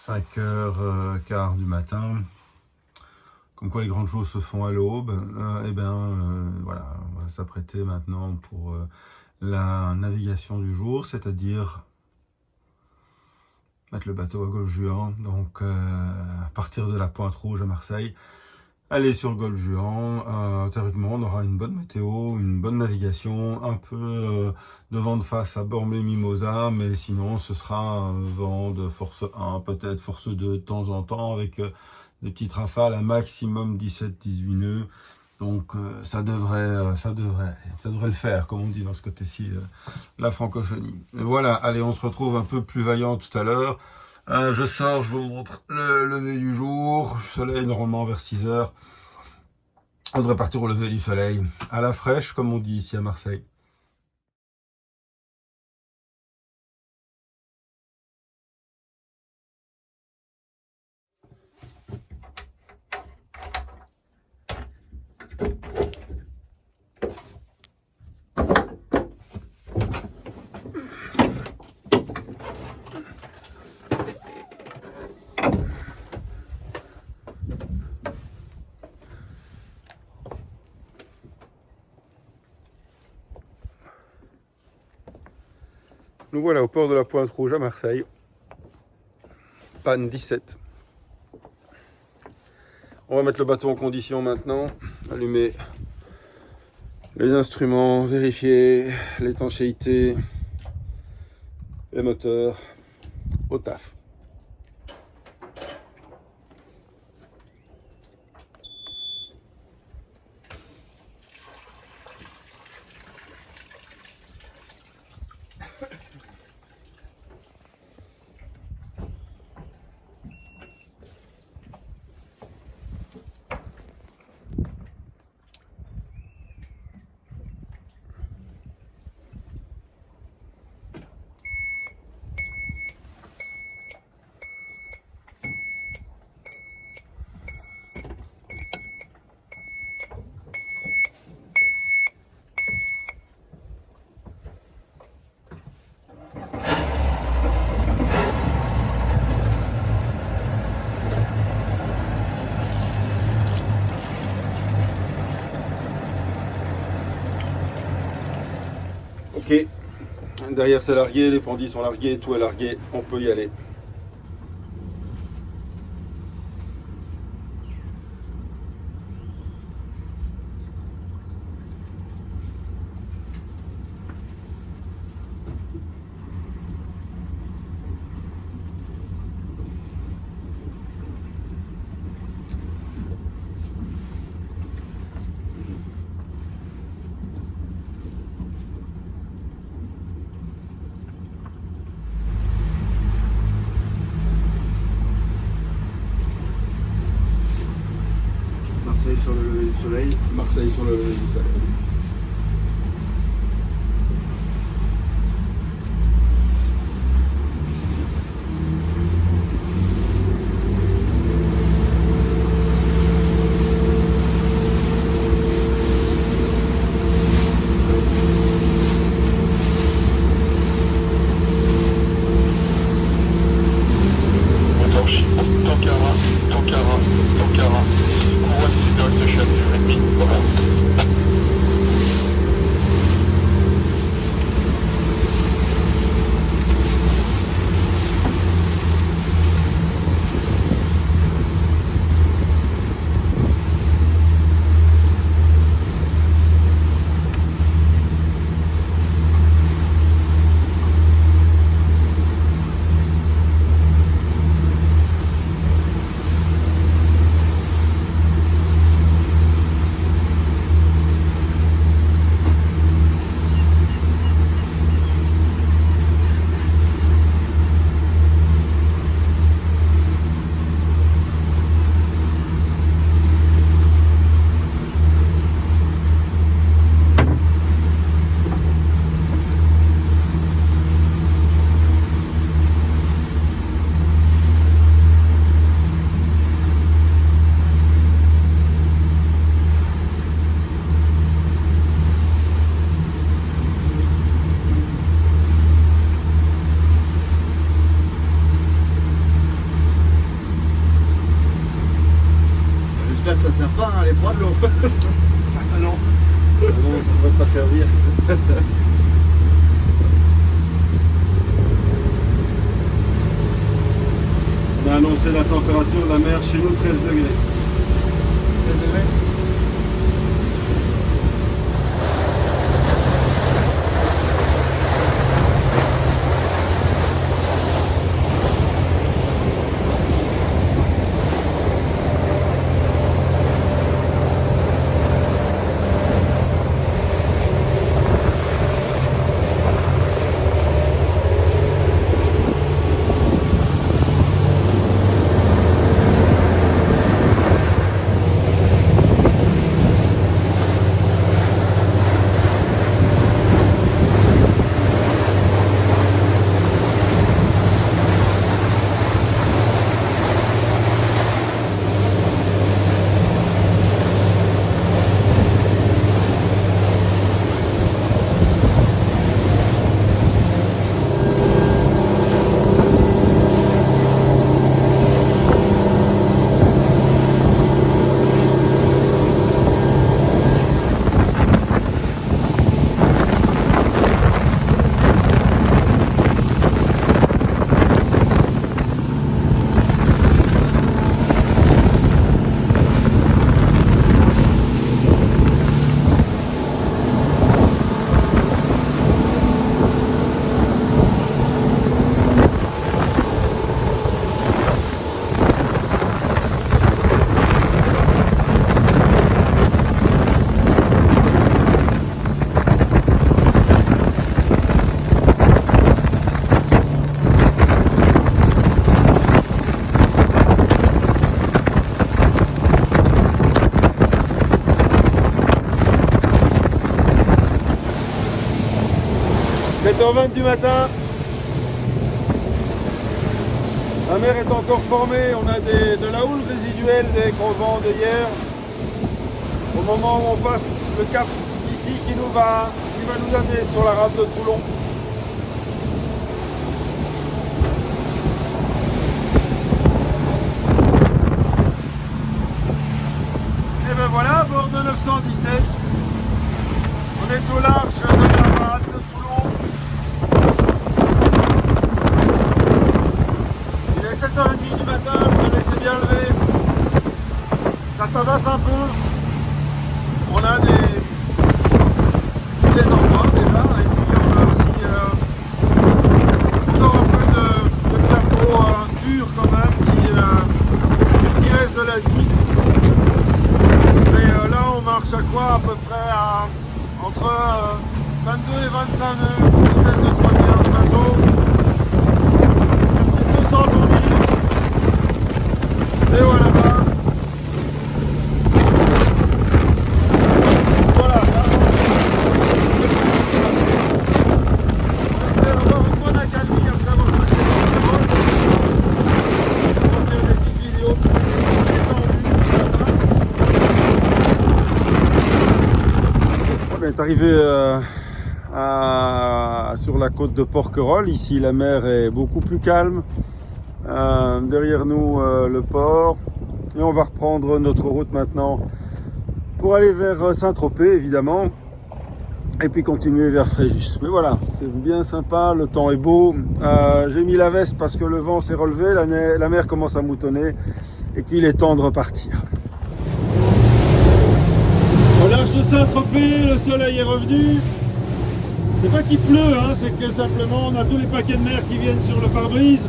5h15 du matin. Comme quoi les grandes choses se font à l'aube. Voilà, on va s'apprêter maintenant pour la navigation du jour, c'est-à-dire mettre le bateau à Golfe-Juan, donc partir de la Pointe Rouge à Marseille, aller sur Golfe-Juan. Théoriquement, on aura une bonne météo, une bonne navigation, un peu de vent de face à Bormes-les-Mimosas, mais sinon ce sera un vent de force 1, peut-être force 2 de temps en temps, avec des petites rafales à maximum 17-18 nœuds. Donc ça devrait le faire, comme on dit dans ce côté-ci de la francophonie. Et voilà, allez, on se retrouve un peu plus vaillant tout à l'heure. Je sors, je vous montre le lever du jour. Soleil normalement vers 6h. On devrait partir au lever du soleil, à la fraîche, comme on dit ici à Marseille. Nous voilà au port de la Pointe Rouge à Marseille. Panne 17. On va mettre le bateau en condition maintenant. Allumer les instruments, vérifier l'étanchéité, les moteurs, au taf. Ok, derrière c'est largué, les pendis sont largués, tout est largué, on peut y aller. Marseille sur le lever du soleil. Marseille sur le lever du soleil. pas servir. On a annoncé la température de la mer chez nous 13 degrés. 13 degrés. h 20 du matin. La mer est encore formée, on a de la houle résiduelle des gros vents de hier. Au moment où on passe le cap ici qui va nous amener sur la rade de Toulon. Et ben voilà, bord de 917. On est au large de la rade de Toulon. Il est 7h30 du matin, le soleil s'est bien levé. Ça tabasse un peu. On a des endroits déjà, et puis on a aussi encore un peu de clapot dur quand même qui reste de la nuit. Et là on marche à quoi? À peu près entre 22 et 25 nœuds, vitesse de 3 000 de bateau, et 200 tours minutes. Et voilà. On est arrivé sur la côte de Porquerolles. Ici, la mer est beaucoup plus calme. Derrière nous, le port. Et on va reprendre notre route maintenant pour aller vers Saint-Tropez, évidemment. Et puis continuer vers Fréjus. Mais voilà, c'est bien sympa, le temps est beau. J'ai mis la veste parce que le vent s'est relevé, la mer commence à moutonner et qu'il est temps de repartir. Au large de Saint-Tropez, le soleil est revenu. C'est pas qu'il pleut, hein, c'est que simplement on a tous les paquets de mer qui viennent sur le pare-brise.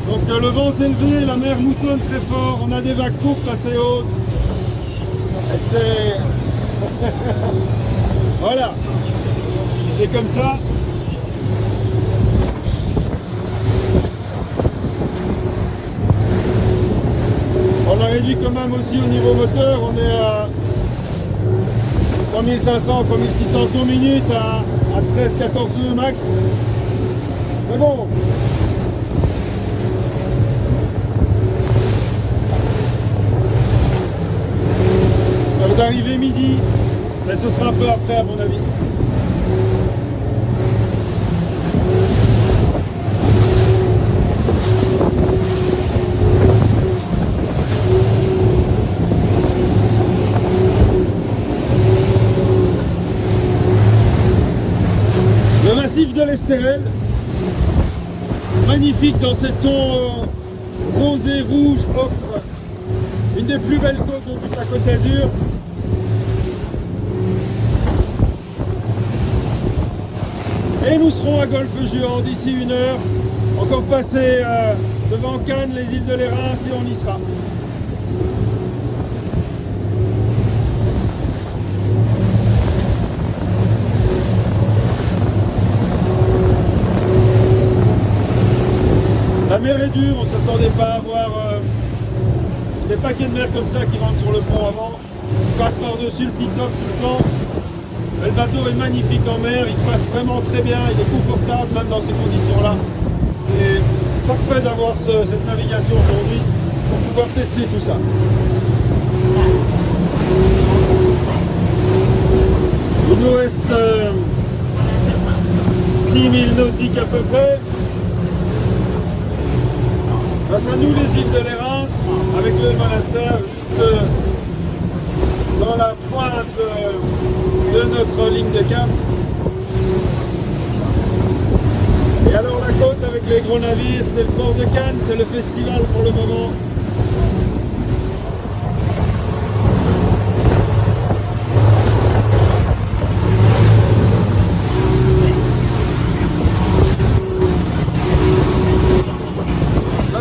Donc le vent s'est levé, la mer moutonne très fort, on a des vagues courtes assez hautes. Et c'est... Voilà, c'est comme ça. On a réduit quand même aussi au niveau moteur, on est à 3500, 3600 tours minutes à 13-14 nœuds max. Mais bon. Ça va d'arriver midi, mais ce sera un peu après à mon avis. de l'Estérel, magnifique dans ces tons rosé, rouge, ocre, une des plus belles côtes de toute la Côte d'Azur. Et nous serons à Golfe-Juan d'ici 1 heure, encore passer devant Cannes, les îles de l'Érins, et on y sera. La mer est dure, on ne s'attendait pas à voir des paquets de mer comme ça qui rentrent sur le pont avant. On passe par-dessus le pick-up tout le temps. Mais le bateau est magnifique en mer, il passe vraiment très bien, il est confortable même dans ces conditions-là. C'est parfait d'avoir cette navigation aujourd'hui pour pouvoir tester tout ça. Il nous reste 6000 nautiques à peu près. Face à nous, les îles de l'Érins, avec le monastère, juste dans la pointe de notre ligne de cap. Et alors la côte avec les gros navires, c'est le port de Cannes, c'est le festival pour le moment.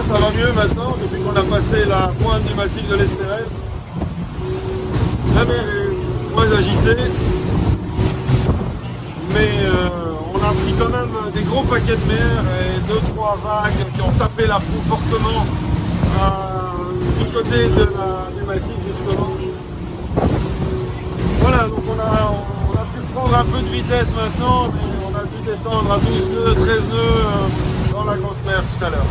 Ça va mieux maintenant, depuis qu'on a passé la pointe du massif de l'Estérel. La mer est moins agitée, mais on a pris quand même des gros paquets de mer et 2-3 vagues qui ont tapé la proue fortement du côté du massif justement. Voilà, donc on a pu prendre un peu de vitesse maintenant, mais on a dû descendre à 12 nœuds, 13 nœuds dans la grosse mer tout à l'heure.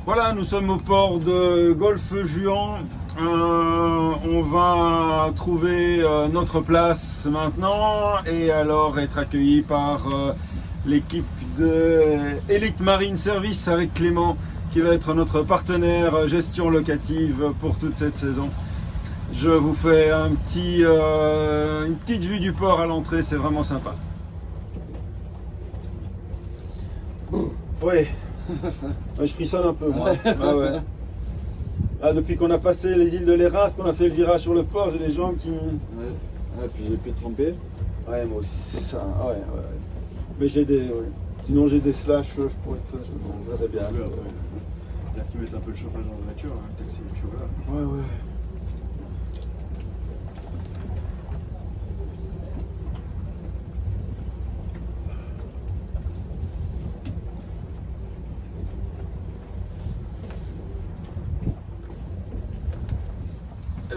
Voilà, nous sommes au port de Golfe-Juan. On va trouver notre place maintenant et alors être accueillis par l'équipe de Elite Marine Service avec Clément qui va être notre partenaire gestion locative pour toute cette saison. Je vous fais une petite vue du port à l'entrée, c'est vraiment sympa. Oui. Je frissonne un peu moi. Ah ouais. Ah, depuis qu'on a passé les îles de l'Érins, qu'on a fait le virage sur le port, j'ai des jambes qui... Ouais. Ah, puis j'ai pu tremper. Ouais, moi aussi, c'est ça. Ah, ouais. Mais j'ai des... Ouais. Sinon j'ai des slash, je pourrais être... Je verrais bien. Oui, après. C'est-à-dire qu'ils mettent un peu le chauffage dans la voiture, hein, le taxi, et puis voilà. Ouais.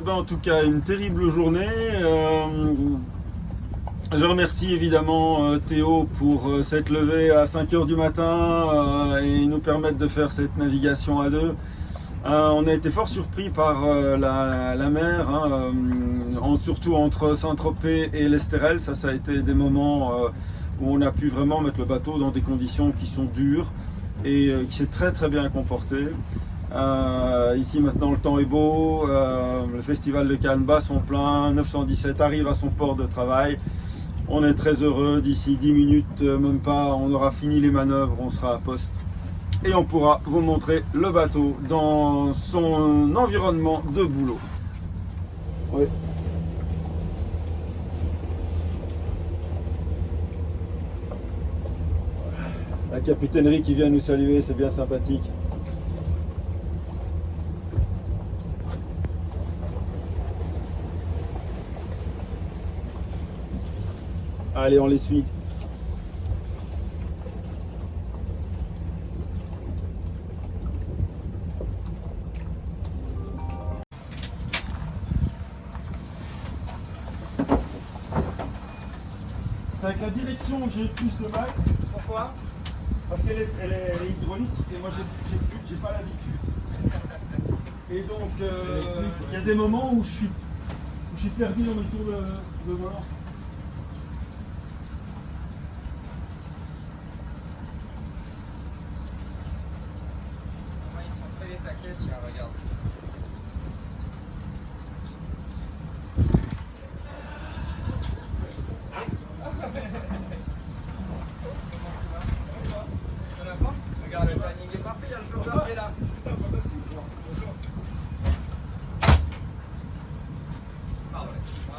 En tout cas, une terrible journée. Je remercie évidemment Théo pour cette levée à 5 h du matin et nous permettre de faire cette navigation à deux. On a été fort surpris par la mer, surtout entre Saint-Tropez et l'Estérel. Ça a été des moments où on a pu vraiment mettre le bateau dans des conditions qui sont dures et qui s'est très très bien comporté. Ici maintenant le temps est beau, le festival de Cannes bat son plein, 917 arrive à son port de travail. On est très heureux, d'ici 10 minutes, même pas, on aura fini les manœuvres, on sera à poste. Et on pourra vous montrer le bateau dans son environnement de boulot. Oui. La capitainerie qui vient nous saluer, c'est bien sympathique. Allez, on les suit. c'est avec la direction que j'ai plus le mal. Pourquoi? Parce qu'elle est hydraulique et moi j'ai pas l'habitude. Et donc il y a des moments où je suis perdu dans mes tours de volant. Ils sont fait les taquets, tiens, regarde. Regarde, le planning est parfait, il y a le chauffeur qui est là. Pardon, excuse-moi.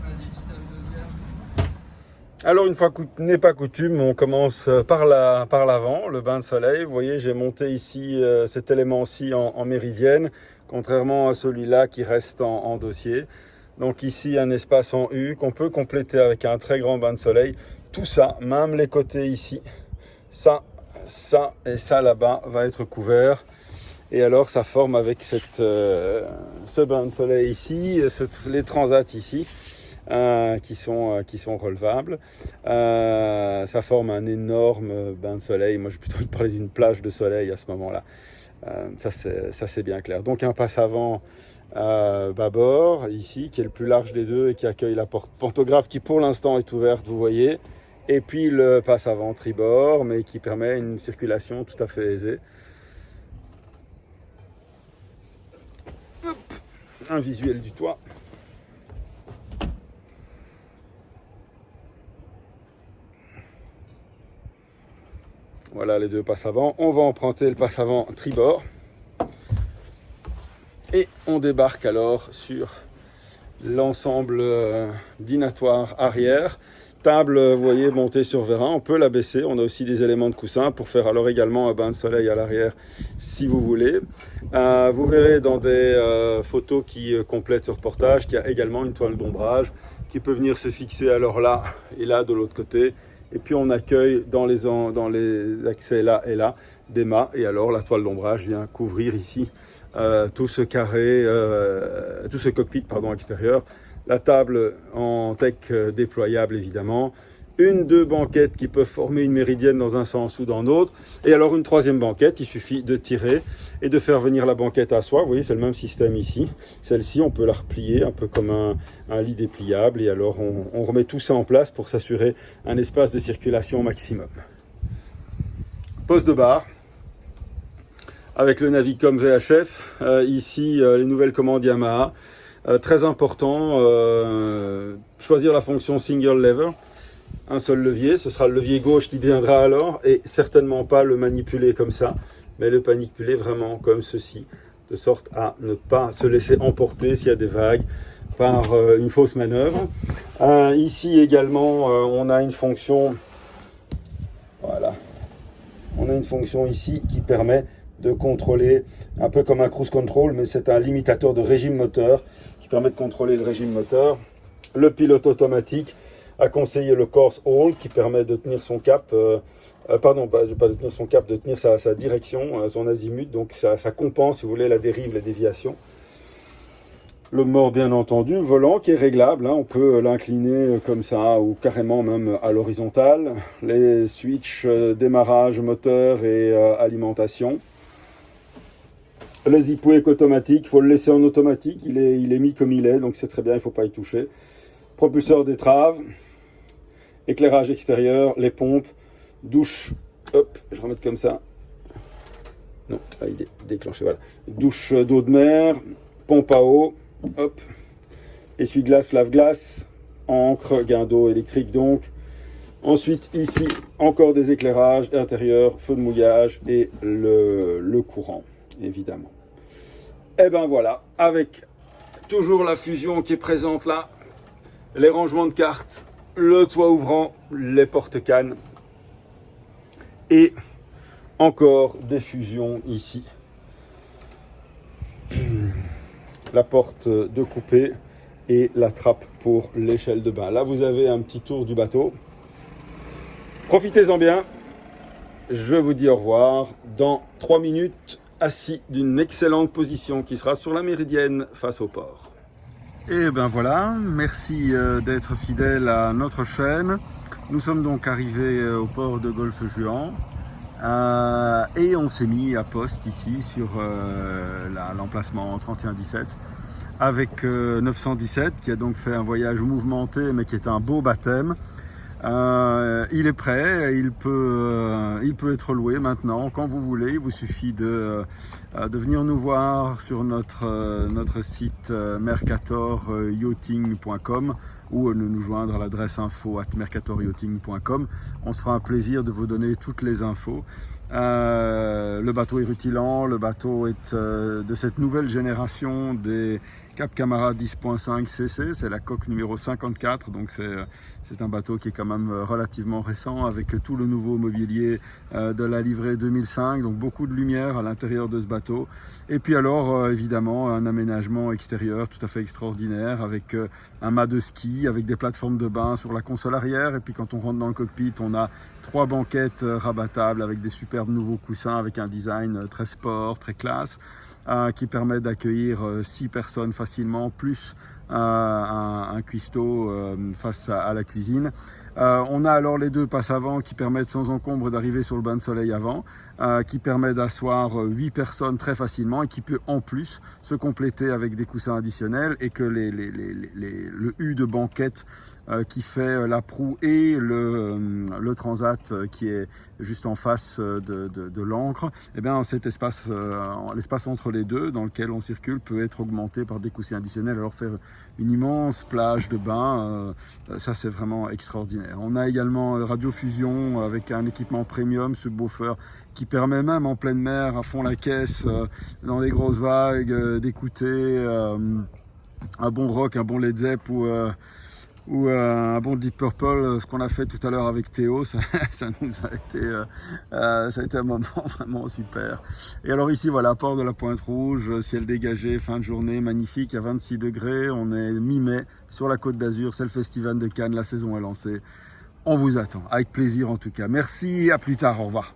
Vas-y, si t'as le deuxième. Alors une fois n'est pas coutume, on commence par l'avant, le bain de soleil. Vous voyez, j'ai monté ici cet élément-ci en méridienne, contrairement à celui-là qui reste en dossier. Donc ici, un espace en U qu'on peut compléter avec un très grand bain de soleil. Tout ça, même les côtés ici, ça et ça là-bas va être couvert. Et alors, ça forme avec ce bain de soleil ici, les transats ici, qui sont relevables. Ça forme un énorme bain de soleil. Moi, j'ai plutôt envie de parler d'une plage de soleil à ce moment-là. Ça, c'est bien clair. Donc, un passe avant bâbord, ici, qui est le plus large des deux et qui accueille la porte pantographe qui, pour l'instant, est ouverte, vous voyez. Et puis, le passe avant tribord, mais qui permet une circulation tout à fait aisée. Hop, un visuel du toit. Voilà les deux passes avant. On va emprunter le passe avant tribord. Et on débarque alors sur l'ensemble dînatoire arrière. Table, vous voyez, montée sur vérin. On peut la baisser. On a aussi des éléments de coussin pour faire alors également un bain de soleil à l'arrière si vous voulez. Vous verrez dans des photos qui complètent ce reportage qu'il y a également une toile d'ombrage qui peut venir se fixer alors là et là de l'autre côté. Et puis on accueille dans les accès là et là des mâts. Et alors la toile d'ombrage vient couvrir ici tout ce carré, tout ce cockpit extérieur. La table en tech déployable évidemment. Deux banquettes qui peuvent former une méridienne dans un sens ou dans l'autre. Et alors une troisième banquette, il suffit de tirer et de faire venir la banquette à soi. Vous voyez, c'est le même système ici. Celle-ci, on peut la replier un peu comme un lit dépliable. Et alors on remet tout ça en place pour s'assurer un espace de circulation maximum. Poste de bar avec le Navicom VHF. Ici, les nouvelles commandes Yamaha. Très important, choisir la fonction single lever. Un seul levier, ce sera le levier gauche qui viendra alors, et certainement pas le manipuler comme ça, mais le manipuler vraiment comme ceci, de sorte à ne pas se laisser emporter s'il y a des vagues par une fausse manœuvre. Ici également, on a une fonction, voilà, on a une fonction ici qui permet de contrôler, un peu comme un cruise control, mais c'est un limitateur de régime moteur qui permet de contrôler le régime moteur. Le pilote automatique a conseillé le course hold qui permet de tenir son cap, pas de tenir son cap, de tenir sa direction, son azimut, donc ça compense, si vous voulez, la dérive, la déviation. Le mode bien entendu, volant qui est réglable, hein, on peut l'incliner comme ça ou carrément même à l'horizontale. Les switches démarrage, moteur et alimentation. Le zipwake automatique, il faut le laisser en automatique, il est mis comme il est, donc c'est très bien, il ne faut pas y toucher. Propulseur d'étrave, éclairage extérieur, les pompes, douche, hop, je vais remettre comme ça. Non, là, il est déclenché, voilà. Douche d'eau de mer, pompe à eau, hop, essuie-glace, lave-glace, encre, gain d'eau électrique donc. Ensuite, ici, encore des éclairages intérieurs, feu de mouillage et le courant, évidemment. Et ben voilà, avec toujours la fusion qui est présente là, les rangements de cartes, le toit ouvrant, les porte-cannes et encore des fusions ici. La porte de coupé et la trappe pour l'échelle de bain. Là, vous avez un petit tour du bateau. Profitez-en bien. Je vous dis au revoir dans 3 minutes, assis d'une excellente position qui sera sur la méridienne face au port. Et ben voilà, merci d'être fidèle à notre chaîne. Nous sommes donc arrivés au port de Golfe-Juan et on s'est mis à poste ici sur l'emplacement 3117 avec 917 qui a donc fait un voyage mouvementé mais qui est un beau baptême. Il est prêt, il peut être loué maintenant quand vous voulez. Il vous suffit de venir nous voir sur notre site mercator-yachting.com ou de nous joindre à l'adresse info@mercatoryachting.com. On se fera un plaisir de vous donner toutes les infos. Le bateau est rutilant, le bateau est de cette nouvelle génération des Cap Camara 10.5 cc, c'est la coque numéro 54, donc c'est un bateau qui est quand même relativement récent avec tout le nouveau mobilier de la livrée 2005, donc beaucoup de lumière à l'intérieur de ce bateau. Et puis alors évidemment un aménagement extérieur tout à fait extraordinaire avec un mât de ski, avec des plateformes de bain sur la console arrière, et puis quand on rentre dans le cockpit on a 3 banquettes rabattables avec des superbes nouveaux coussins avec un design très sport, très classe. Qui permet d'accueillir 6 personnes facilement, plus un cuistot face à la cuisine. On a alors les 2 passes avant qui permettent sans encombre d'arriver sur le bain de soleil avant, qui permet d'asseoir 8 personnes très facilement et qui peut en plus se compléter avec des coussins additionnels, et que le U de banquette qui fait la proue et le transat qui est juste en face de l'ancre, et bien cet espace, l'espace entre les deux dans lequel on circule peut être augmenté par des coussins additionnels, alors faire une immense plage de bain, ça c'est vraiment extraordinaire. On a également Radioffusion avec un équipement premium, subwoofer, qui permet même en pleine mer, à fond la caisse, dans les grosses vagues, d'écouter un bon rock, un bon Led Zepp ou un bon Deep Purple, ce qu'on a fait tout à l'heure avec Théo, ça nous a été, ça a été un moment vraiment super. Et alors ici, voilà, port de la Pointe-Rouge, ciel dégagé, fin de journée, magnifique, il y a 26 degrés, on est mi-mai sur la Côte d'Azur, c'est le Festival de Cannes, la saison est lancée. On vous attend, avec plaisir en tout cas. Merci, à plus tard, au revoir.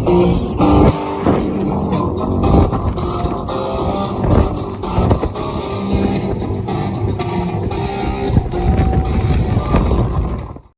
Thank you.